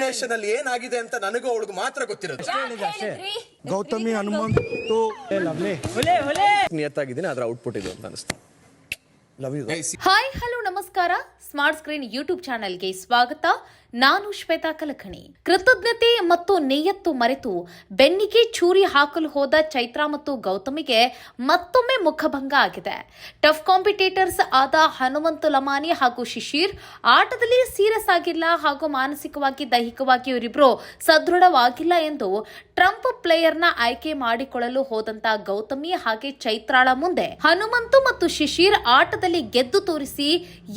Nomination ಅಲ್ಲಿ ಏನಾಗಿದೆ ಅಂತ ನನಗೂ ಅವಳಿಗೆ ಮಾತ್ರ ಗೊತ್ತಿರೋದು. ಗೌತಮಿ ಹನುಮಂತು ನಿಯತ್ತಾಗಿದ್ದೀನಿ, ಅದರ ಔಟ್ಪುಟ್ ಇದು ಅಂತ ಅನಿಸ್ತು. Love you. ಹಾಯ್ ಹಲೋ ನಮಸ್ಕಾರ. ಸ್ಮಾರ್ಟ್ ಸ್ಕ್ರೀನ್ ಯೂಟ್ಯೂಬ್ ಚಾನೆಲ್ಗೆ ಸ್ವಾಗತ. ನಾನು ಶ್ವೇತಾ ಕಲಕಣಿ. ಕೃತಜ್ಞತೆ ಮತ್ತು ನಿಯತ್ತು ಮರೆತು ಬೆನ್ನಿಗೆ ಚೂರಿ ಹಾಕಲು ಹೋದ ಚೈತ್ರಾ ಮತ್ತು ಗೌತಮಿಗೆ ಮತ್ತೊಮ್ಮೆ ಮುಖಭಂಗ ಆಗಿದೆ. ಟಫ್ ಕಾಂಪಿಟೇಟರ್ಸ್ ಆದ ಹನುಮಂತು ಲಮಾನಿ ಹಾಗೂ ಶಿಶಿರ್ ಆಟದಲ್ಲಿ ಸೀರಿಯಸ್ ಆಗಿಲ್ಲ ಹಾಗೂ ಮಾನಸಿಕವಾಗಿ ದೈಹಿಕವಾಗಿ ಇವರಿಬ್ರು ಸದೃಢವಾಗಿಲ್ಲ ಎಂದು ಟ್ರಂಪ್ ಪ್ಲೇಯರ್ನ ಆಯ್ಕೆ ಮಾಡಿಕೊಳ್ಳಲು ಹೋದಂತ ಗೌತಮಿ ಹಾಗೆ ಚೈತ್ರಾಳ ಮುಂದೆ ಹನುಮಂತು ಮತ್ತು ಶಿಶಿರ್ ಆಟದಲ್ಲಿ ಗೆದ್ದು ತೋರಿಸಿ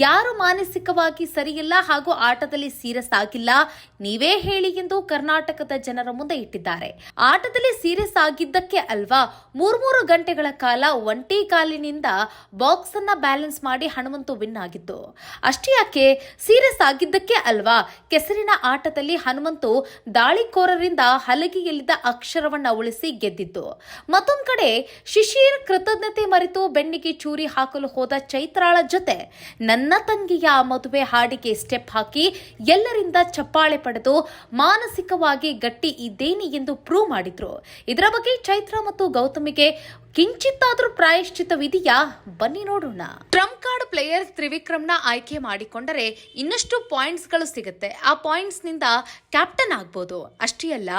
ಯಾರು ಮಾನಸಿಕವಾಗಿ ಸರಿಯಿಲ್ಲ ಹಾಗೂ ಆಟದಲ್ಲಿ ಸೀರಿಯಸ್ ಆಗಿಲ್ಲ ನೀವೇ ಹೇಳಿ ಎಂದು ಕರ್ನಾಟಕದ ಜನರ ಮುಂದೆ ಇಟ್ಟಿದ್ದಾರೆ. ಆಟದಲ್ಲಿ ಸೀರಿಯಸ್ ಆಗಿದ್ದಕ್ಕೆ ಅಲ್ವಾ 3 ಗಂಟೆಗಳ ಕಾಲ ಒಂಟಿ ಕಾಲಿನಿಂದ ಬಾಕ್ಸ್ ಅನ್ನ ಬ್ಯಾಲೆನ್ಸ್ ಮಾಡಿ ಹನುಮಂತು ವಿನ್ ಆಗಿದ್ದು. ಅಷ್ಟೇ ಯಾಕೆ, ಸೀರಿಯಸ್ ಆಗಿದ್ದಕ್ಕೆ ಅಲ್ವಾ ಕೆಸರಿನ ಆಟದಲ್ಲಿ ಹನುಮಂತು ದಾಳಿಕೋರರಿಂದ ಹಲಗೆಯಲ್ಲಿದ್ದ ಅಕ್ಷರವನ್ನ ಉಳಿಸಿ ಗೆದ್ದಿದ್ದು. ಮತ್ತೊಂದು ಕಡೆ ಶಿಶಿರ್ ಕೃತಜ್ಞತೆ ಮರೆತು ಬೆನ್ನಿಗೆ ಚೂರಿ ಹಾಕಲು ಹೋದ ಚೈತ್ರಾಳ ಜೊತೆ ನನ್ನ ತಂಗಿಯ ಮದುವೆ ಹಾಡಿಗೆ ಸ್ಟೆಪ್ ಹಾಕಿ ಎಲ್ಲರಿಂದ ಚಪ್ಪಾಳೆ ಪಡೆದು ಮಾನಸಿಕವಾಗಿ ಗಟ್ಟಿ ಇದ್ದೇನೆ ಎಂದು ಪ್ರೂವ್ ಮಾಡಿದ್ರು. ಇದರ ಬಗ್ಗೆ ಚೈತ್ರಾ ಮತ್ತು ಗೌತಮಿಗೆ ಕಿಂಚಿತ್ತಾದ್ರೂ ಪ್ರಾಯಶ್ಚಿತ್ತವಿದೆಯಾ? ಬನ್ನಿ ನೋಡೋಣ. ಟ್ರಂಪ್ ಕಾರ್ಡ್ ಪ್ಲೇಯರ್ ತ್ರಿವಿಕ್ರಮ್ನ ಆಯ್ಕೆ ಮಾಡಿಕೊಂಡರೆ ಇನ್ನಷ್ಟು ಪಾಯಿಂಟ್ಸ್ ಗಳು ಸಿಗುತ್ತೆ. ಆ ಪಾಯಿಂಟ್ಸ್ ನಿಂದ ಕ್ಯಾಪ್ಟನ್ ಆಗ್ಬೋದು. ಅಷ್ಟೇ ಅಲ್ಲ,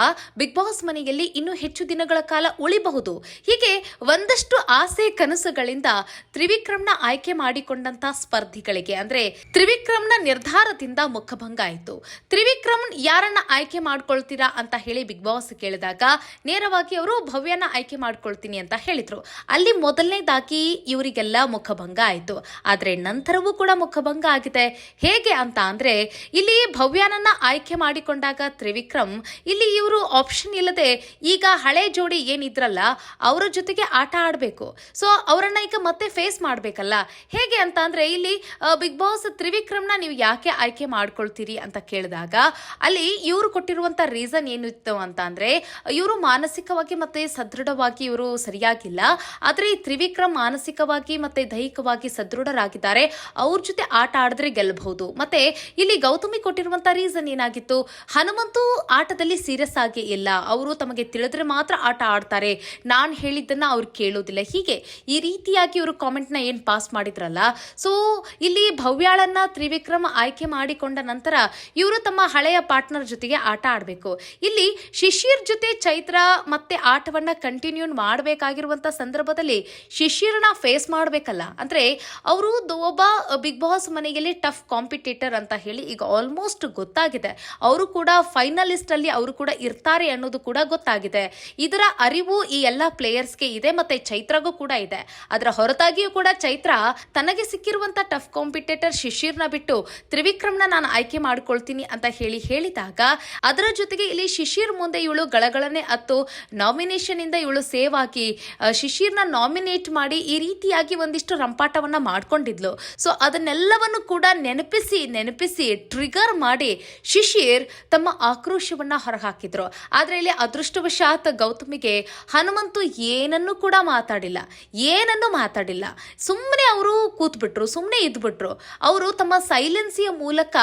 ಬಿಗ್ ಬಾಸ್ ಮನೆಯಲ್ಲಿ ಇನ್ನೂ ಹೆಚ್ಚು ದಿನಗಳ ಕಾಲ ಉಳಿಬಹುದು. ಹೀಗೆ ಒಂದಷ್ಟು ಆಸೆ ಕನಸುಗಳಿಂದ ತ್ರಿವಿಕ್ರಮ್ನ ಆಯ್ಕೆ ಮಾಡಿಕೊಂಡಂತ ಸ್ಪರ್ಧಿಗಳಿಗೆ ಅಂದ್ರೆ ತ್ರಿವಿಕ್ರಮ್ನ ನಿರ್ಧಾರದಿಂದ ಮುಖಭಂಗ ಆಯಿತು. ತ್ರಿವಿಕ್ರಮ್ ಯಾರನ್ನ ಆಯ್ಕೆ ಮಾಡ್ಕೊಳ್ತೀರಾ ಅಂತ ಹೇಳಿ ಬಿಗ್ ಬಾಸ್ ಕೇಳಿದಾಗ ನೇರವಾಗಿ ಅವರು ಭವ್ಯನ ಆಯ್ಕೆ ಮಾಡ್ಕೊಳ್ತೀನಿ ಅಂತ ಹೇಳಿದ್ರು. ಅಲ್ಲಿ ಮೊದಲನೇದಾಗಿ ಇವರಿಗೆಲ್ಲ ಮುಖಭಂಗ ಆಯಿತು. ಆದ್ರೆ ನಂತರವೂ ಕೂಡ ಮುಖಭಂಗ ಆಗಿದೆ. ಹೇಗೆ ಅಂತ ಅಂದ್ರೆ ಇಲ್ಲಿ ಭವ್ಯನನ್ನ ಆಯ್ಕೆ ಮಾಡಿಕೊಂಡಾಗ ತ್ರಿವಿಕ್ರಮ್ ಇಲ್ಲಿ ಇವರು ಆಪ್ಷನ್ ಇಲ್ಲದೆ ಈಗ ಹಳೆ ಜೋಡಿ ಏನಿದ್ರಲ್ಲ ಅವರ ಜೊತೆಗೆ ಆಟ ಆಡಬೇಕು. ಸೊ ಅವರನ್ನ ಈಗ ಮತ್ತೆ ಫೇಸ್ ಮಾಡ್ಬೇಕಲ್ಲ. ಹೇಗೆ ಅಂತ ಅಂದ್ರೆ ಇಲ್ಲಿ ಬಿಗ್ ಬಾಸ್ ತ್ರಿವಿಕ್ರಮ್ನ ನೀವು ಯಾಕೆ ಆಯ್ಕೆ ಮಾಡ್ಕೊಳ್ತೀರಿ ಅಂತ ಕೇಳಿದಾಗ ಅಲ್ಲಿ ಇವರು ಕೊಟ್ಟಿರುವಂತ ರೀಸನ್ ಏನಿತ್ತು ಅಂತ ಅಂದ್ರೆ ಇವರು ಮಾನಸಿಕವಾಗಿ ಮತ್ತೆ ಸದೃಢವಾಗಿ ಇವರು ಸರಿಯಾಗಿಲ್ಲ. ಆದ್ರೆ ಈ ತ್ರಿವಿಕ್ರಮ್ ಮಾನಸಿಕವಾಗಿ ಮತ್ತೆ ದೈಹಿಕವಾಗಿ ಸದೃಢರಾಗಿದ್ದಾರೆ. ಅವ್ರ ಜೊತೆ ಆಟ ಆಡಿದ್ರೆ ಗೆಲ್ಲಬಹುದು. ಮತ್ತೆ ಇಲ್ಲಿ ಗೌತಮಿ ಕೊಟ್ಟಿರುವಂತ ರೀಸನ್ ಏನಾಗಿತ್ತು, ಹನುಮಂತು ಆಟದಲ್ಲಿ ಸೀರಿಯಸ್ ಆಗಿ ಇಲ್ಲ, ಅವರು ತಮಗೆ ತಿಳಿದ್ರೆ ಮಾತ್ರ ಆಟ ಆಡ್ತಾರೆ, ನಾನ್ ಹೇಳಿದ್ದನ್ನ ಅವ್ರು ಕೇಳೋದಿಲ್ಲ. ಹೀಗೆ ಈ ರೀತಿಯಾಗಿ ಇವರು ಕಾಮೆಂಟ್ ನ ಏನ್ ಪಾಸ್ ಮಾಡಿದ್ರಲ್ಲ. ಸೊ ಇಲ್ಲಿ ಭವ್ಯಾಳನ್ನ ತ್ರಿವಿಕ್ರಮ್ ಆಯ್ಕೆ ಮಾಡಿಕೊಂಡ ನಂತರ ಇವರು ತಮ್ಮ ಹಳೆಯ ಪಾರ್ಟ್ನರ್ ಜೊತೆಗೆ ಆಟ ಆಡಬೇಕು. ಇಲ್ಲಿ ಶಿಶಿರ್ ಜೊತೆ ಚೈತ್ರ ಮತ್ತೆ ಆಟವನ್ನ ಕಂಟಿನ್ಯೂ ಮಾಡಬೇಕಾಗಿರುವಂತ ಸಂದರ್ಭದಲ್ಲಿ ಶಿಶಿರ್ನ ಫೇಸ್ ಮಾಡಬೇಕಲ್ಲ. ಅಂದ್ರೆ ಅವರು ಒಬ್ಬ ಬಿಗ್ ಬಾಸ್ ಮನೆಯಲ್ಲಿ ಟಫ್ ಕಾಂಪಿಟೇಟರ್ ಅಂತ ಹೇಳಿ ಈಗ ಆಲ್ಮೋಸ್ಟ್ ಗೊತ್ತಾಗಿದೆ. ಅವರು ಕೂಡ ಫೈನಲಿಸ್ಟ್ ಅಲ್ಲಿ ಅವರು ಕೂಡ ಇರ್ತಾರೆ ಅನ್ನೋದು ಕೂಡ ಗೊತ್ತಾಗಿದೆ. ಇದರ ಅರಿವು ಈ ಎಲ್ಲಾ ಪ್ಲೇಯರ್ಸ್ಗೆ ಇದೆ, ಮತ್ತೆ ಚೈತ್ರಗೂ ಕೂಡ ಇದೆ. ಅದರ ಹೊರತಾಗಿಯೂ ಕೂಡ ಚೈತ್ರ ತನಗೆ ಸಿಕ್ಕಿರುವಂತ ಟಫ್ ಕಾಂಪಿಟೇಟರ್ ಶಿಶಿರ್ನ ಬಿಟ್ಟು ತ್ರಿವಿಕ್ರಮ್ನ ನಾನು ಆಯ್ಕೆ ಮಾಡ್ಕೊಳ್ತೀನಿ ಅಂತ ಹೇಳಿದಾಗ ಅದರ ಜೊತೆಗೆ ಇಲ್ಲಿ ಶಿಶಿರ್ ಮುಂದೆ ಇವಳು ಗಳಗಳನೆ ಅತ್ತು ನಾಮಿನೇಷನ್ ಇಂದ ಇವಳು ಸೇವ್ ಆಗಿ ಶಿಶಿರ್ನ ನಾಮಿನೇಟ್ ಮಾಡಿ ಈ ರೀತಿಯಾಗಿ ಒಂದಿಷ್ಟು ರಂಪಾಟವನ್ನ ಮಾಡ್ಕೊಂಡಿದ್ಲು. ಸೊ ಅದನ್ನೆಲ್ಲವನ್ನು ಕೂಡ ನೆನಪಿಸಿ ಟ್ರಿಗರ್ ಮಾಡಿ ಶಿಶಿರ್ ತಮ್ಮ ಆಕ್ರೋಶವನ್ನ ಹೊರಹಾಕಿದ್ರು. ಆದ್ರೆ ಇಲ್ಲಿ ಅದೃಷ್ಟವಶಾತ್ ಗೌತಮಿಗೆ ಹನುಮಂತು ಏನನ್ನು ಕೂಡ ಮಾತಾಡಿಲ್ಲ. ಸುಮ್ಮನೆ ಅವರು ಕೂತ್ಬಿಟ್ರು, ಸುಮ್ಮನೆ ಇದ್ಬಿಟ್ರು. ಅವರು ತಮ್ಮ ಸೈಲೆನ್ಸಿಯ ಮೂಲಕ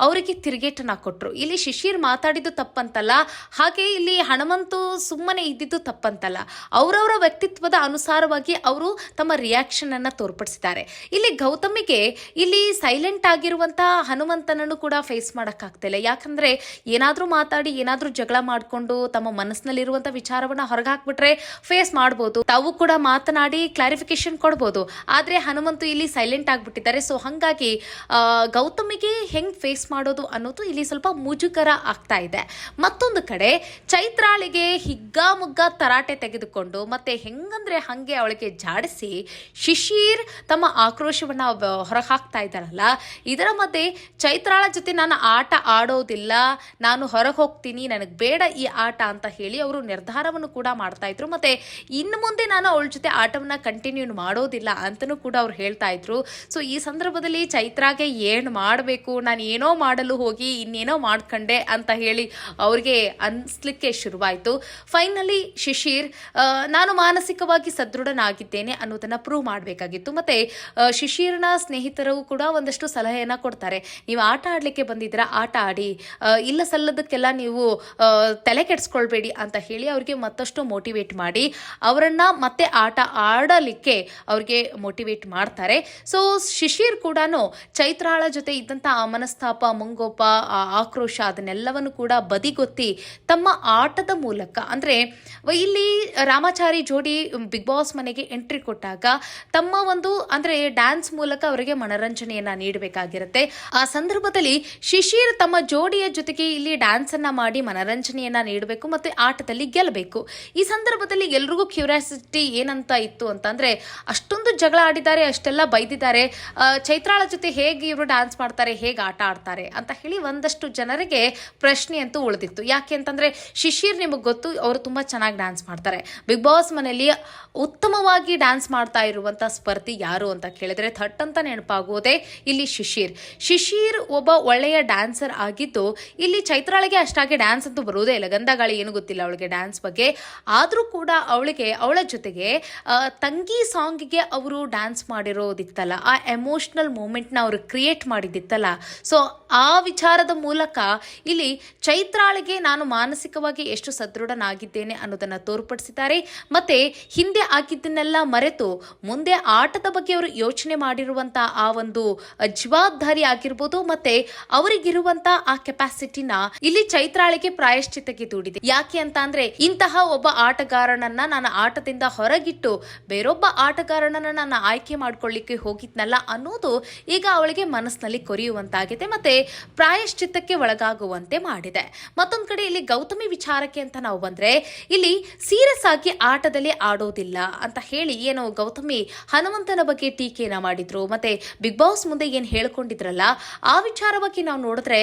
ಅವರಿಗೆ ತಿರುಗೇಟನ್ನ ಕೊಟ್ರು. ಇಲ್ಲಿ ಶಿಶಿರ್ ಮಾತಾಡಿದ್ದು ತಪ್ಪಂತಲ್ಲ, ಹಾಗೆ ಇಲ್ಲಿ ಹನುಮಂತು ಸುಮ್ಮನೆ ಇದ್ದಿದ್ದು ತಪ್ಪಂತಲ್ಲ. ಅವರವರ ವ್ಯಕ್ತಿತ್ವದ ಅನುಸಾರವಾಗಿ ಅವರು ತಮ್ಮ ರಿಯಾಕ್ಷನ್ ಅನ್ನ ತೋರ್ಪಡಿಸಿದ್ದಾರೆ. ಇಲ್ಲಿ ಗೌತಮಿಗೆ ಇಲ್ಲಿ ಸೈಲೆಂಟ್ ಆಗಿರುವಂತ ಹನುಮಂತನನ್ನು ಕೂಡ ಫೇಸ್ ಮಾಡಕ್ಕಾಗ್ತಿಲ್ಲ. ಯಾಕಂದ್ರೆ ಏನಾದ್ರೂ ಮಾತಾಡಿ ಏನಾದ್ರೂ ಜಗಳ ಮಾಡ್ಕೊಂಡು ತಮ್ಮ ಮನಸ್ಸಿನಲ್ಲಿರುವಂತ ವಿಚಾರವನ್ನ ಹೊರಗಾಕ್ಬಿಟ್ರೆ ಫೇಸ್ ಮಾಡಬಹುದು, ತಾವು ಕೂಡ ಮಾತನಾಡಿ ಕ್ಲಾರಿಫಿಕೇಶನ್ ಕೊಡಬಹುದು. ಆದ್ರೆ ಹನುಮಂತು ಇಲ್ಲಿ ಸೈಲೆಂಟ್ ಆಗ್ಬಿಟ್ಟಿದ್ದಾರೆ. ಸೊ ಹಂಗಾಗಿ ಗೌತಮಿಗೆ ಹೆಂಗ್ ಫೇಸ್ ಮಾಡೋದು ಅನ್ನೋದು ಇಲ್ಲಿ ಸ್ವಲ್ಪ ಮುಜುಗರ ಆಗ್ತಾ ಇದೆ. ಮತ್ತೊಂದು ಕಡೆ ಚೈತ್ರಾಳಿಗೆ ಹಿಗ್ಗಾಮುಗ್ಗ ತರಾಟೆ ತೆಗೆದುಕೊಂಡು ಮತ್ತೆ ಹೆಂಗಂದ್ರೆ ಹಂಗೆ ಅವಳಿಗೆ ಜಾಡಿಸಿ ಶಿಶಿರ್ ತಮ್ಮ ಆಕ್ರೋಶವನ್ನ ಹೊರಹಾಕ್ತಾ ಇದ್ದಾರಲ್ಲ. ಇದರ ಮಧ್ಯೆ ಚೈತ್ರಾಳ ಜೊತೆ ನಾನು ಆಟ ಆಡೋದಿಲ್ಲ, ನಾನು ಹೊರಗೆ ಹೋಗ್ತೀನಿ, ನನಗೆ ಬೇಡ ಈ ಆಟ ಅಂತ ಹೇಳಿ ಅವರು ನಿರ್ಧಾರವನ್ನು ಕೂಡ ಮಾಡ್ತಾ ಇದ್ರು. ಮತ್ತೆ ಇನ್ನು ಮುಂದೆ ನಾನು ಅವಳ ಜೊತೆ ಆಟವನ್ನ ಕಂಟಿನ್ಯೂ ಮಾಡೋದಿಲ್ಲ ಅಂತನೂ ಕೂಡ ಅವ್ರು ಹೇಳ್ತಾ ಇದ್ರು. ಸೊ ಈ ಸಂದರ್ಭದಲ್ಲಿ ಚೈತ್ರಾಗೆ ಏನು ಮಾಡಬೇಕು, ನಾನು ಏನೋ ಮಾಡಲು ಹೋಗಿ ಇನ್ನೇನೋ ಮಾಡ್ಕೊಂಡೆ ಅಂತ ಹೇಳಿ ಅವ್ರಿಗೆ ಅನ್ಸ್ಲಿಕ್ಕೆ ಶುರುವಾಯಿತು. ಫೈನಲಿ ಶಿಶಿರ್ ನಾನು ಮಾನಸಿಕ ಮಾನಸಿಕವಾಗಿ ಸದೃಢನಾಗಿದ್ದೇನೆ ಅನ್ನೋದನ್ನ ಪ್ರೂವ್ ಮಾಡಬೇಕಾಗಿತ್ತು. ಮತ್ತೆ ಶಿಶಿರ್ನ ಸ್ನೇಹಿತರು ಕೂಡ ಒಂದಷ್ಟು ಸಲಹೆಯನ್ನ ಕೊಡ್ತಾರೆ. ನೀವು ಆಟ ಆಡ್ಲಿಕ್ಕೆ ಬಂದಿದ್ದೀರಾ, ಆಟ ಆಡಿ, ಇಲ್ಲ ಸಲ್ಲದಕ್ಕೆಲ್ಲ ನೀವು ತಲೆ ಕೆಡಿಸ್ಕೊಳ್ಬೇಡಿ ಅಂತ ಹೇಳಿ ಅವ್ರಿಗೆ ಮತ್ತಷ್ಟು ಮೋಟಿವೇಟ್ ಮಾಡಿ ಅವರನ್ನ ಮತ್ತೆ ಆಟ ಆಡಲಿಕ್ಕೆ ಅವ್ರಿಗೆ ಮೋಟಿವೇಟ್ ಮಾಡ್ತಾರೆ. ಸೊ ಶಿಶಿರ್ ಕೂಡ ಚೈತ್ರಾಳ ಜೊತೆ ಇದ್ದಂತ ಆ ಮನಸ್ತಾಪ, ಮುಂಗೋಪ, ಆ ಆಕ್ರೋಶ ಅದನ್ನೆಲ್ಲವನ್ನು ಕೂಡ ಬದಿಗೊತ್ತಿ ತಮ್ಮ ಆಟದ ಮೂಲಕ, ಅಂದ್ರೆ ಇಲ್ಲಿ ರಾಮಾಚಾರಿ ಜೋಡಿ ಬಿಗ್ ಬಾಸ್ ಮನೆಗೆ ಎಂಟ್ರಿ ಕೊಟ್ಟಾಗ ತಮ್ಮ ಒಂದು ಅಂದ್ರೆ ಡ್ಯಾನ್ಸ್ ಮೂಲಕ ಅವರಿಗೆ ಮನರಂಜನೆಯನ್ನ ನೀಡಬೇಕಾಗಿರುತ್ತೆ. ಆ ಸಂದರ್ಭದಲ್ಲಿ ಶಿಶಿರ್ ತಮ್ಮ ಜೋಡಿಯ ಜೊತೆಗೆ ಇಲ್ಲಿ ಡ್ಯಾನ್ಸ್ ಅನ್ನ ಮಾಡಿ ಮನರಂಜನೆಯನ್ನ ನೀಡಬೇಕು ಮತ್ತೆ ಆಟದಲ್ಲಿ ಗೆಲ್ಲಬೇಕು. ಈ ಸಂದರ್ಭದಲ್ಲಿ ಎಲ್ರಿಗೂ ಕ್ಯೂರಿಯಾಸಿಟಿ ಏನಂತ ಇತ್ತು ಅಂತಂದ್ರೆ, ಅಷ್ಟೊಂದು ಜಗಳ ಆಡಿದ್ದಾರೆ, ಅಷ್ಟೆಲ್ಲ ಬೈದಿದ್ದಾರೆ, ಚೈತ್ರಾಳ ಜೊತೆ ಹೇಗೆ ಇವರು ಡ್ಯಾನ್ಸ್ ಮಾಡ್ತಾರೆ, ಹೇಗೆ ಆಟ ಆಡ್ತಾರೆ ಅಂತ ಹೇಳಿ ಒಂದಷ್ಟು ಜನರಿಗೆ ಪ್ರಶ್ನೆ ಅಂತೂ ಉಳಿದಿತ್ತು. ಯಾಕೆ ಅಂತಂದ್ರೆ ಶಿಶಿರ್ ನಿಮಗೆ ಗೊತ್ತು, ಅವರು ತುಂಬಾ ಚೆನ್ನಾಗಿ ಡ್ಯಾನ್ಸ್ ಮಾಡ್ತಾರೆ. ಬಿಗ್ ಬಾಸ್ ಮನೆಯಲ್ಲಿ ಉತ್ತಮವಾಗಿ ಡ್ಯಾನ್ಸ್ ಮಾಡ್ತಾ ಇರುವಂತ ಸ್ಪರ್ಧಿ ಯಾರು ಅಂತ ಕೇಳಿದ್ರೆ ಥಟ್ ಅಂತ ನೆನಪಾಗುವುದೇ ಇಲ್ಲಿ ಶಿಶಿರ್ ಒಬ್ಬ ಒಳ್ಳೆಯ ಡ್ಯಾನ್ಸರ್ ಆಗಿದ್ದು, ಇಲ್ಲಿ ಚೈತ್ರಾಳಿಗೆ ಅಷ್ಟಾಗಿ ಡ್ಯಾನ್ಸ್ ಅಂತೂ ಬರುವುದೇ ಇಲ್ಲ, ಗಂಧಗಾಳಿ ಏನು ಗೊತ್ತಿಲ್ಲ ಅವಳಿಗೆ ಡ್ಯಾನ್ಸ್ ಬಗ್ಗೆ. ಆದ್ರೂ ಕೂಡ ಅವಳ ಜೊತೆಗೆ ತಂಗಿ ಸಾಂಗ್ಗೆ ಅವರು ಡ್ಯಾನ್ಸ್ ಮಾಡಿರೋದಿತ್ತಲ್ಲ, ಆ ಎಮೋಷನಲ್ ಮೂಮೆಂಟ್ನ ಅವರು ಕ್ರಿಯೇಟ್ ಮಾಡಿದ್ದಿತ್ತಲ್ಲ, ಸೊ ಆ ವಿಚಾರದ ಮೂಲಕ ಇಲ್ಲಿ ಚೈತ್ರಾಳಿಗೆ ನಾನು ಮಾನಸಿಕವಾಗಿ ಎಷ್ಟು ಸದೃಢನಾಗಿದ್ದೇನೆ ಅನ್ನೋದನ್ನ ತೋರ್ಪಡಿಸಿದ್ದಾರೆ. ಮತ್ತೆ ಹಿಂದೆ ಆಗಿದ್ದನ್ನೆಲ್ಲ ಮರೆತು ಮುಂದೆ ಆಟದ ಬಗ್ಗೆ ಅವರು ಯೋಚನೆ ಮಾಡಿರುವಂತಹ ಆ ಒಂದು ಜವಾಬ್ದಾರಿ ಆಗಿರ್ಬೋದು, ಮತ್ತೆ ಅವರಿಗಿರುವಂತ ಆ ಕೆಪಾಸಿಟಿನ ಇಲ್ಲಿ ಚೈತ್ರಾಳಿಗೆ ಪ್ರಾಯಶ್ಚಿತ್ತಕ್ಕೆ ದೂಡಿದೆ. ಯಾಕೆ ಅಂತ ಅಂದ್ರೆ, ಇಂತಹ ಒಬ್ಬ ಆಟಗಾರನನ್ನ ನಾನು ಆಟದಿಂದ ಹೊರಗಿಟ್ಟು ಬೇರೊಬ್ಬ ಆಟಗಾರನನ್ನ ನಾನು ಆಯ್ಕೆ ಮಾಡ್ಕೊಳ್ಳಿಕ್ಕೆ ಹೋಗಿದ್ನಲ್ಲ ಅನ್ನೋದು ಈಗ ಅವಳಿಗೆ ಮನಸ್ಸಿನಲ್ಲಿ ಕೊರೆಯುವಂತಾಗಿದೆ ಮತ್ತೆ ಪ್ರಾಯಶ್ಚಿತ್ತಕ್ಕೆ ಒಳಗಾಗುವಂತೆ ಮಾಡಿದೆ. ಮತ್ತೊಂದ್ ಕಡೆ ಇಲ್ಲಿ ಗೌತಮಿ ವಿಚಾರಕ್ಕೆ ಅಂತ ನಾವು ಬಂದ್ರೆ, ಇಲ್ಲಿ ಸೀರಿಯಸ್ ಆಗಿ ಆಟದಲ್ಲಿ ಆಡೋದಿಲ್ಲ ಅಂತ ಹೇಳಿ ಏನು ಗೌತಮಿ ಹನುಮಂತನ ಬಗ್ಗೆ ಟೀಕೆನ ಮಾಡಿದ್ರು, ಮತ್ತೆ ಬಿಗ್ ಬಾಸ್ ಮುಂದೆ ಏನ್ ಹೇಳ್ಕೊಂಡಿದ್ರಲ್ಲ ಆ ವಿಚಾರವಾಗಿ ನಾವು ನೋಡಿದ್ರೆ,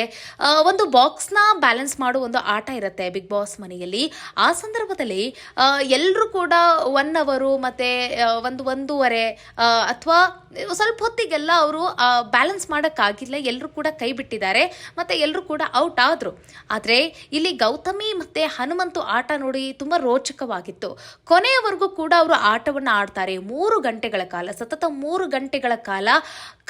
ಒಂದು ಬಾಕ್ಸ್ ನ ಬ್ಯಾಲೆನ್ಸ್ ಮಾಡುವ ಒಂದು ಆಟ ಇರುತ್ತೆ ಬಿಗ್ ಬಾಸ್ ಮನೆಯಲ್ಲಿ. ಆ ಸಂದರ್ಭದಲ್ಲಿ ಎಲ್ಲರೂ ಕೂಡ 1 ಅವರ್ ಮತ್ತೆ 1.5 ಅಥವಾ ಸ್ವಲ್ಪ ಹೊತ್ತಿಗೆಲ್ಲ ಅವರು ಬ್ಯಾಲೆನ್ಸ್ ಮಾಡೋಕ್ಕಾಗಿಲ್ಲ, ಎಲ್ಲರೂ ಕೂಡ ಕೈ ಬಿಟ್ಟಿದ್ದಾರೆ ಮತ್ತೆ ಎಲ್ಲರೂ ಕೂಡ ಔಟ್ ಆದ್ರು. ಆದ್ರೆ ಇಲ್ಲಿ ಗೌತಮಿ ಮತ್ತೆ ಹನುಮಂತು ಆಟ ನೋಡಿ ತುಂಬಾ ರೋಚಕವಾಗಿತ್ತು. ಕೊನೆಯವರೆಗೂ ಕೂಡ ಅವರು ಆಟವನ್ನ ಆಡ್ತಾರೆ. 3 ಗಂಟೆಗಳ ಕಾಲ, ಸತತ 3 ಗಂಟೆಗಳ ಕಾಲ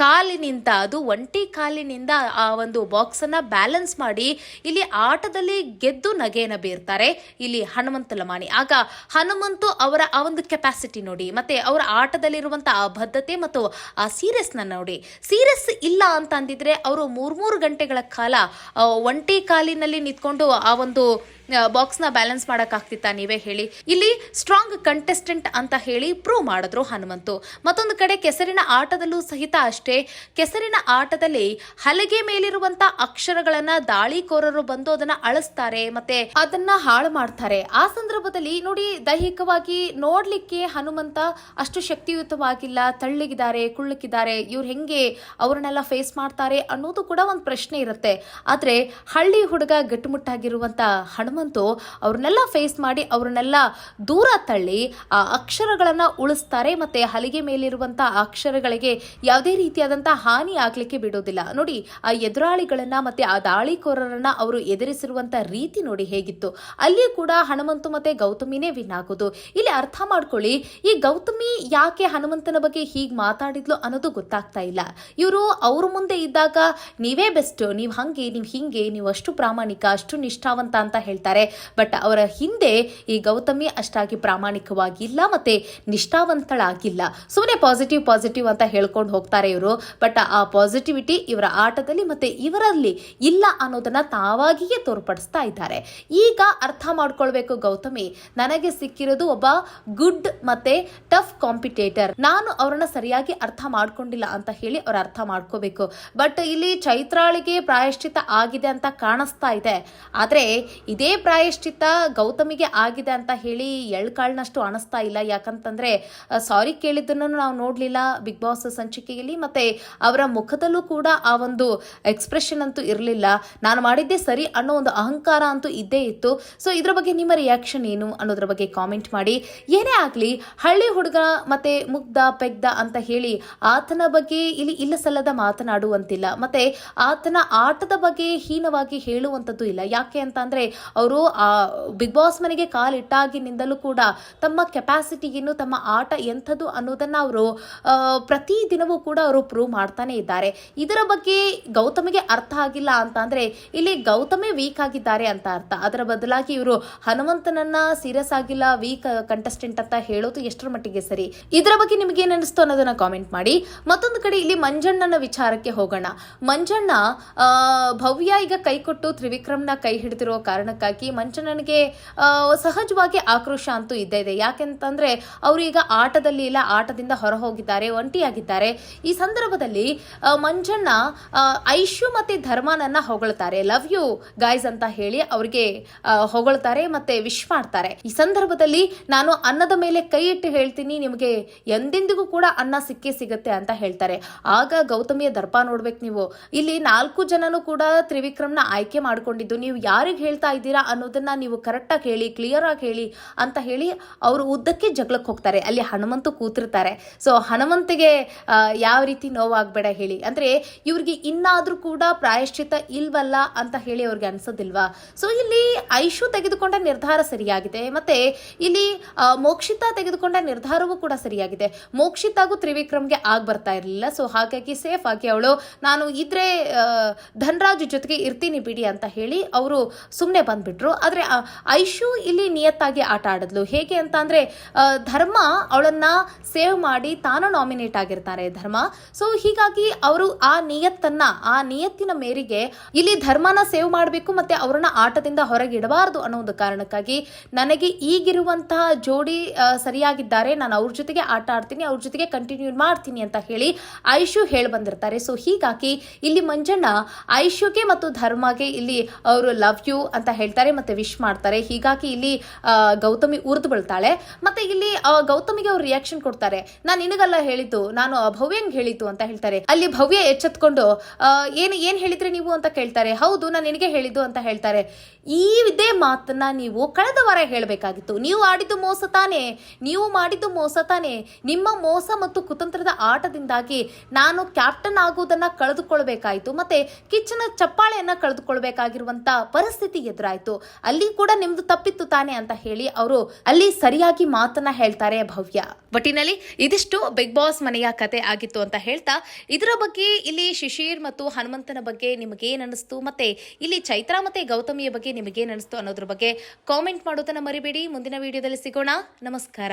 ಕಾಲಿನಿಂದ, ಅದು ಒಂಟಿ ಕಾಲಿನಿಂದ ಆ ಒಂದು ಬಾಕ್ಸ್ ಅನ್ನ ಬ್ಯಾಲೆನ್ಸ್ ಮಾಡಿ ಇಲ್ಲಿ ಆಟದಲ್ಲಿ ಗೆದ್ದು ನಗೆಯನ್ನ ಬೀರ್ತಾರೆ ಇಲ್ಲಿ ಹನುಮಂತ ಲಮಾಣಿ. ಆಗ ಹನುಮಂತು ಅವರ ಆ ಒಂದು ಕೆಪಾಸಿಟಿ ನೋಡಿ, ಮತ್ತೆ ಅವರ ಆಟದಲ್ಲಿರುವಂತಹ ಆ ಬದ್ಧತೆ ಮತ್ತು ಆ ಸೀರಿಯಸ್ ನೋಡಿ, ಸೀರಿಯಸ್ ಇಲ್ಲ ಅಂತ ಅಂದಿದ್ರೆ ಅವರು 3 ಗಂಟೆಗಳ ಕಾಲ ಒಂಟಿ ಕಾಲಿನಲ್ಲಿ ನಿಂತ್ಕೊಂಡು ಆ ಒಂದು ಬಾಕ್ಸ್ ನ ಬ್ಯಾಲೆನ್ಸ್ ಮಾಡಕ್ ಆಗ್ತಿತ್ತ, ನೀವೇ ಹೇಳಿ. ಇಲ್ಲಿ ಸ್ಟ್ರಾಂಗ್ ಕಂಟೆಸ್ಟೆಂಟ್ ಅಂತ ಹೇಳಿ ಪ್ರೂವ್ ಮಾಡಿದ್ರು ಹನುಮಂತು. ಮತ್ತೊಂದು ಕಡೆ ಕೆಸರಿನ ಆಟದಲ್ಲೂ ಸಹಿತ ಅಷ್ಟೇ, ಕೆಸರಿನ ಆಟದಲ್ಲಿ ಹಲಗೆ ಮೇಲಿರುವಂತ ಅಕ್ಷರಗಳನ್ನ ದಾಳಿಕೋರರು ಬಂದು ಅದನ್ನ ಅಳಿಸ್ತಾರೆ ಮತ್ತೆ ಅದನ್ನ ಹಾಳು ಮಾಡ್ತಾರೆ. ಆ ಸಂದರ್ಭದಲ್ಲಿ ನೋಡಿ, ದೈಹಿಕವಾಗಿ ನೋಡ್ಲಿಕ್ಕೆ ಹನುಮಂತ ಅಷ್ಟು ಶಕ್ತಿಯುತವಾಗಿಲ್ಲ, ತಳ್ಳಿಗಿದ್ದಾರೆ, ಕುಳ್ಳಕ್ಕಿದ್ದಾರೆ, ಇವ್ರು ಹೆಂಗೆ ಅವ್ರನ್ನೆಲ್ಲ ಫೇಸ್ ಮಾಡ್ತಾರೆ ಅನ್ನೋದು ಕೂಡ ಒಂದು ಪ್ರಶ್ನೆ ಇರುತ್ತೆ. ಆದ್ರೆ ಹಳ್ಳಿ ಹುಡುಗ ಗಟ್ಟುಮುಟ್ಟಾಗಿರುವಂತ ಹನುಮಂತು ಅವ್ರನ್ನೆಲ್ಲ ಫೇಸ್ ಮಾಡಿ ಅವ್ರನ್ನೆಲ್ಲ ದೂರ ತಳ್ಳಿ ಆ ಅಕ್ಷರಗಳನ್ನ ಉಳಿಸ್ತಾರೆ ಮತ್ತೆ ಹಲಿಗೆ ಮೇಲಿರುವಂತಹ ಅಕ್ಷರಗಳಿಗೆ ಯಾವುದೇ ರೀತಿಯಾದಂತಹ ಹಾನಿ ಆಗ್ಲಿಕ್ಕೆ ಬಿಡೋದಿಲ್ಲ. ನೋಡಿ, ಆ ಎದುರಾಳಿಗಳನ್ನ ಮತ್ತೆ ಆ ದಾಳಿಕೋರರನ್ನ ಅವರು ಎದುರಿಸಿರುವಂತ ರೀತಿ ನೋಡಿ ಹೇಗಿತ್ತು. ಅಲ್ಲಿ ಕೂಡ ಹನುಮಂತು ಮತ್ತೆ ಗೌತಮಿನೇ ವಿನ್ ಆಗೋದು. ಇಲ್ಲಿ ಅರ್ಥ ಮಾಡ್ಕೊಳ್ಳಿ, ಈ ಗೌತಮಿ ಯಾಕೆ ಹನುಮಂತನ ಬಗ್ಗೆ ಹೀಗೆ ಮಾತಾಡಿದ್ಲು ಅನ್ನೋದು ಗೊತ್ತಾಗ್ತಾ ಇಲ್ಲ. ಇವರು ಅವ್ರ ಮುಂದೆ ಇದ್ದಾಗ ನೀವೇ ಬೆಸ್ಟ್, ನೀವು ಹಂಗೆ, ನೀವು ಹಿಂಗೆ, ನೀವು ಅಷ್ಟು ಪ್ರಾಮಾಣಿಕ, ಅಷ್ಟು ನಿಷ್ಠಾವಂತ ಅಂತ ಹೇಳ್ತಾರೆ. ಬಟ್ ಅವರ ಹಿಂದೆ ಈ ಗೌತಮಿ ಅಷ್ಟಾಗಿ ಪ್ರಾಮಾಣಿಕವಾಗಿಲ್ಲ ಮತ್ತೆ ನಿಷ್ಠಾವಂತಳಾಗಿಲ್ಲ. ಸುಮ್ಮನೆ ಪಾಸಿಟಿವ್ ಅಂತ ಹೇಳ್ಕೊಂಡು ಹೋಗ್ತಾರೆ ಇವರು. ಬಟ್ ಆ ಪಾಸಿಟಿವಿಟಿ ಇವರ ಆಟದಲ್ಲಿ ಮತ್ತೆ ಇವರಲ್ಲಿ ಇಲ್ಲ ಅನ್ನೋದನ್ನ ತಾವಾಗಿಯೇ ತೋರ್ಪಡಿಸ್ತಾ ಇದ್ದಾರೆ. ಈಗ ಅರ್ಥ ಮಾಡ್ಕೊಳ್ಬೇಕು ಗೌತಮಿ, ನನಗೆ ಸಿಕ್ಕಿರೋದು ಒಬ್ಬ ಗುಡ್ ಮತ್ತೆ ಟಫ್ ಕಾಂಪಿಟೇಟರ್, ನಾನು ಅವರನ್ನ ಸರಿಯಾಗಿ ಅರ್ಥ ಮಾಡ್ಕೊಂಡಿಲ್ಲ ಅಂತ ಹೇಳಿ ಅವ್ರ ಅರ್ಥ ಮಾಡ್ಕೋಬೇಕು. ಬಟ್ ಇಲ್ಲಿ ಚೈತ್ರಾಳಿಗೆ ಪ್ರಾಯಶ್ಚಿತ್ತ ಆಗಿದೆ ಅಂತ ಕಾಣಿಸ್ತಾ ಇದೆ. ಆದ್ರೆ ಇದೇ ಪ್ರಾಯಶ್ಚಿತ್ತ ಗೌತಮಿಗೆ ಆಗಿದೆ ಅಂತ ಹೇಳಿ ಎಳ್ಕಾಳ್ನಷ್ಟು ಅನಿಸ್ತಾ ಇಲ್ಲ. ಯಾಕಂತಂದ್ರೆ ಸಾರಿ ಕೇಳಿದ್ದನ್ನು ನಾವು ನೋಡ್ಲಿಲ್ಲ ಬಿಗ್ ಬಾಸ್ ಸಂಚಿಕೆಯಲ್ಲಿ, ಮತ್ತೆ ಅವರ ಮುಖದಲ್ಲೂ ಕೂಡ ಆ ಒಂದು ಎಕ್ಸ್ಪ್ರೆಷನ್ ಅಂತೂ ಇರಲಿಲ್ಲ. ನಾನು ಮಾಡಿದ್ದೆ ಸರಿ ಅನ್ನೋ ಒಂದು ಅಹಂಕಾರ ಅಂತೂ ಇದ್ದೇ ಇತ್ತು. ಸೊ ಇದ್ರ ಬಗ್ಗೆ ನಿಮ್ಮ ರಿಯಾಕ್ಷನ್ ಏನು ಅನ್ನೋದ್ರ ಬಗ್ಗೆ ಕಾಮೆಂಟ್ ಮಾಡಿ. ಏನೇ ಆಗ್ಲಿ, ಹಳ್ಳಿ ಹುಡುಗ ಮತ್ತೆ ಮುಗ್ಧ ಪೆಗ್ದ ಅಂತ ಹೇಳಿ ಆತನ ಬಗ್ಗೆ ಇಲ್ಲಿ ಇಲ್ಲ ಸಲ್ಲದ ಮಾತನಾಡುವಂತಿಲ್ಲ, ಮತ್ತೆ ಆತನ ಆಟದ ಬಗ್ಗೆ ಹೀನವಾಗಿ ಹೇಳುವಂಥದ್ದು ಇಲ್ಲ. ಯಾಕೆ ಅಂತ ಅಂದ್ರೆ ಅವರು ಬಿಗ್ ಬಾಸ್ ಮನೆಗೆ ಕಾಲಿಟ್ಟಾಗಿನಿಂದಲೂ ಕೂಡ ತಮ್ಮ ಕೆಪಾಸಿಟಿಗಿನ್ನು ತಮ್ಮ ಆಟ ಎಂಥದ್ದು ಅನ್ನೋದನ್ನ ಅವರು ಪ್ರತಿ ದಿನವೂ ಕೂಡ ಅವರು ಪ್ರೂವ್ ಮಾಡ್ತಾನೆ ಇದ್ದಾರೆ. ಇದರ ಬಗ್ಗೆ ಗೌತಮಿಗೆ ಅರ್ಥ ಆಗಿಲ್ಲ ಅಂತ ಅಂದ್ರೆ ಇಲ್ಲಿ ಗೌತಮೇ ವೀಕ್ ಆಗಿದ್ದಾರೆ ಅಂತ ಅರ್ಥ. ಅದರ ಬದಲಾಗಿ ಇವರು ಹನುಮಂತನನ್ನ ಸೀರಿಯಸ್ ಆಗಿಲ್ಲ, ವೀಕ್ ಕಂಟೆಸ್ಟೆಂಟ್ ಅಂತ ಹೇಳೋದು ಎಷ್ಟರ ಮಟ್ಟಿಗೆ ಸರಿ? ಇದರ ಬಗ್ಗೆ ನಿಮ್ಗೆ ಏನ್ ಅನಿಸ್ತು ಅನ್ನೋದನ್ನ ಕಾಮೆಂಟ್ ಮಾಡಿ. ಮತ್ತೊಂದು ಕಡೆ ಇಲ್ಲಿ ಮಂಜಣ್ಣನ ವಿಚಾರಕ್ಕೆ ಹೋಗೋಣ. ಮಂಜಣ್ಣ ಭವ್ಯ ಈಗ ಕೈ ಕೊಟ್ಟು ತ್ರಿವಿಕ್ರಮ್ನ ಕೈ ಹಿಡಿದಿರೋ ಕಾರಣಕ್ಕಾಗಿ ಮಂಜಣ್ಣನಿಗೆ ಸಹಜವಾಗಿ ಆಕ್ರೋಶ ಅಂತೂ ಇದ್ದೇ ಇದೆ. ಯಾಕೆಂತಂದ್ರೆ ಅವರು ಈಗ ಆಟದಲ್ಲಿ ಇಲ್ಲ, ಆಟದಿಂದ ಹೊರ ಹೋಗಿದ್ದಾರೆ, ಒಂಟಿಯಾಗಿದ್ದಾರೆ. ಈ ಸಂದರ್ಭದಲ್ಲಿ ಮಂಜಣ್ಣ ಐಶು ಮತ್ತೆ ಧರ್ಮನನ್ನ ಹೊಗಳ್ತಾರೆ, ಲವ್ ಯು ಗೈಸ್ ಅಂತ ಹೇಳಿ ಅವರಿಗೆ ಹೊಗಳ್ತಾರೆ ಮತ್ತೆ ವಿಶ್ ಮಾಡ್ತಾರೆ. ಈ ಸಂದರ್ಭದಲ್ಲಿ ನಾನು ಅನ್ನದ ಮೇಲೆ ಕೈ ಇಟ್ಟು ಹೇಳ್ತೀನಿ, ನಿಮಗೆ ಎಂದೆಂದಿಗೂ ಕೂಡ ಅನ್ನ ಸಿಕ್ಕೇ ಸಿಗುತ್ತೆ ಅಂತ ಹೇಳ್ತಾರೆ. ಆಗ ಗೌತಮಿಯ ದರ್ಪ ನೋಡ್ಬೇಕು ನೀವು. ಇಲ್ಲಿ 4 ಜನನು ಕೂಡ ತ್ರಿವಿಕ್ರಮ್ನ ಆಯ್ಕೆ ಮಾಡ್ಕೊಂಡಿದ್ದು, ನೀವು ಯಾರಿಗೆ ಹೇಳ್ತಾ ಇದ್ದೀರಾ ಅನ್ನೋದನ್ನ ನೀವು ಕರೆಕ್ಟ್ ಆಗಿ ಹೇಳಿ, ಕ್ಲಿಯರ್ ಆಗಿ ಹೇಳಿ ಅಂತ ಹೇಳಿ ಅವರು ಉದ್ದಕ್ಕೆ ಜಗಳಕ್ಕೆ ಹೋಗ್ತಾರೆ. ಅಲ್ಲಿ ಹನುಮಂತು ಕೂತಿರ್ತಾರೆ. ಸೊ ಹನುಮಂತಿಗೆ ಯಾವ ರೀತಿ ನೋವಾಗ್ಬೇಡ ಹೇಳಿ, ಅಂದ್ರೆ ಇವ್ರಿಗೆ ಇನ್ನಾದ್ರೂ ಕೂಡ ಪ್ರಾಯಶ್ಚಿತ ಇಲ್ವಲ್ಲ ಅಂತ ಹೇಳಿ ಅವ್ರಿಗೆ ಅನ್ಸೋದಿಲ್ವಾ? ಸೊ ಇಲ್ಲಿ ಐಶು ತೆಗೆದುಕೊಂಡ ನಿರ್ಧಾರ ಸರಿಯಾಗಿದೆ, ಮತ್ತೆ ಇಲ್ಲಿ ಮೋಕ್ಷಿತಾ ತೆಗೆದುಕೊಂಡ ನಿರ್ಧಾರವೂ ಕೂಡ ಸರಿಯಾಗಿದೆ. ಮೋಕ್ಷಿತಾಗೂ ತ್ರಿವಿಕ್ರಮ್ಗೆ ಬರ್ತಾ ಇರಲಿಲ್ಲ. ಸೊ ಹಾಗಾಗಿ ಸೇಫ್ ಆಗಿ ಅವಳು ನಾನು ಇದ್ರೆ ಧನ್ರಾಜ್ ಜೊತೆಗೆ ಇರ್ತೀನಿ ಬಿಡಿ ಅಂತ ಹೇಳಿ ಅವರು ಸುಮ್ಮನೆ ಬಂದ್ಬಿಟ್ರು. ಆದ್ರೆ ಐಶು ಇಲ್ಲಿ ನಿಯತ್ತಾಗಿ ಆಟ ಆಡಿದ್ಲು. ಹೇಗೆ ಅಂತ ಅಂದ್ರೆ ಧರ್ಮ ಅವಳನ್ನ ಸೇವ್ ಮಾಡಿ ತಾನು ನಾಮಿನೇಟ್ ಆಗಿರ್ತಾರೆ ಧರ್ಮ. ಸೊ ಹೀಗಾಗಿ ಅವರು ಆ ನಿಯತ್ತಿನ ಮೇರೆಗೆ ಇಲ್ಲಿ ಧರ್ಮನ ಸೇವ್ ಮಾಡಬೇಕು ಮತ್ತೆ ಅವರನ್ನ ಆಟದಿಂದ ಹೊರಗೆ ಇಡಬಾರದು ಅನ್ನೋ ಒಂದು ಕಾರಣಕ್ಕಾಗಿ ನನಗೆ ಈಗಿರುವಂತಹ ಜೋಡಿ ಸರಿಯಾಗಿದ್ದಾರೆ, ನಾನು ಅವ್ರ ಜೊತೆಗೆ ಆಟ ಆಡ್ತೀನಿ, ಅವ್ರ ಜೊತೆಗೆ ಕಂಟಿನ್ಯೂ ಮಾಡ್ತೀನಿ ಅಂತ ಹೇಳಿ ಐಶು ಹೇಳಿ ಬಂದಿರ್ತಾರೆ. ಸೊ ಹೀಗಾಗಿ ಇಲ್ಲಿ ಮಂಜಣ್ಣ ಐಶುಗೆ ಮತ್ತು ಧರ್ಮಗೆ ಇಲ್ಲಿ ಅವರು ಲವ್ ಯು ಅಂತ ಹೇಳ್ತಾರೆ ಮತ್ತೆ ವಿಶ್ ಮಾಡ್ತಾರೆ. ಹೀಗಾಗಿ ಇಲ್ಲಿ ಗೌತಮಿ ಉರ್ದು ಬೀಳ್ತಾಳೆ. ಮತ್ತೆ ಇಲ್ಲಿ ಗೌತಮಿಗೆ ಅವ್ರು ರಿಯಾಕ್ಷನ್ ಕೊಡ್ತಾರೆ, ನಾನು ನಿನಗಲ್ಲ ಹೇಳಿದ್ದು, ನಾನು ಭವ್ಯಂಗ್ ಹೇಳಿದ್ದು ಅಂತ ಹೇಳ್ತಾರೆ. ಅಲ್ಲಿ ಭವ್ಯ ಎಚ್ಚೆತ್ಕೊಂಡು ಏನ್ ಹೇಳಿದ್ರೆ ನೀವು ಅಂತ ಕೇಳ್ತಾರೆ. ಹೌದು, ನಾನು ನಿನಗೆ ಹೇಳಿದ್ದು ಅಂತ ಹೇಳ್ತಾರೆ. ಇದೇ ಮಾತನ್ನ ನೀವು ಕಳೆದ ವಾರ ಹೇಳಬೇಕಾಗಿತ್ತು. ನೀವು ಆಡಿದ್ದು ಮೋಸ ತಾನೇ, ನೀವು ಮಾಡಿದ್ದು ಮೋಸ ತಾನೇ. ನಿಮ್ಮ ಮೋಸ ಮತ್ತು ಕುತಂತ್ರದ ಆಟದಿಂದಾಗಿ ನಾನು ಕ್ಯಾಪ್ಟನ್ ಆಗುವುದನ್ನ ಕಳೆದುಕೊಳ್ಬೇಕಾಯ್ತು, ಮತ್ತೆ ಕಿಚ್ಚನ ಚಪ್ಪಾಳೆಯನ್ನ ಕಳೆದುಕೊಳ್ಬೇಕಾಗಿರುವಂತ ಪರಿಸ್ಥಿತಿ ಎದುರಾಯ್ತು. ಅಲ್ಲಿ ಕೂಡ ನಿಮ್ದು ತಪ್ಪಿತ್ತು ತಾನೆ ಅಂತ ಹೇಳಿ ಅವರು ಅಲ್ಲಿ ಸರಿಯಾಗಿ ಮಾತನ್ನ ಹೇಳ್ತಾರೆ ಭವ್ಯ. ಒಟ್ಟಿನಲ್ಲಿ ಇದಿಷ್ಟು ಬಿಗ್ ಬಾಸ್ ಮನೆಯ ಕತೆ ಆಗಿತ್ತು ಅಂತ ಹೇಳ್ತಾ, ಇದರ ಬಗ್ಗೆ ಇಲ್ಲಿ ಶಿಶಿರ್ ಮತ್ತು ಹನುಮಂತನ ಬಗ್ಗೆ ನಿಮಗೇನ್ ಅನಿಸ್ತು, ಮತ್ತೆ ಇಲ್ಲಿ ಚೈತ್ರಾ ಮತ್ತೆ ಗೌತಮಿಯ ಬಗ್ಗೆ ನಿಮಗೇನ್ ಅನಿಸ್ತು ಅನ್ನೋದ್ರ ಬಗ್ಗೆ ಕಾಮೆಂಟ್ ಮಾಡೋದನ್ನ ಮರಿಬೇಡಿ. ಮುಂದಿನ ವಿಡಿಯೋದಲ್ಲಿ ಸಿಗೋಣ. ನಮಸ್ಕಾರ.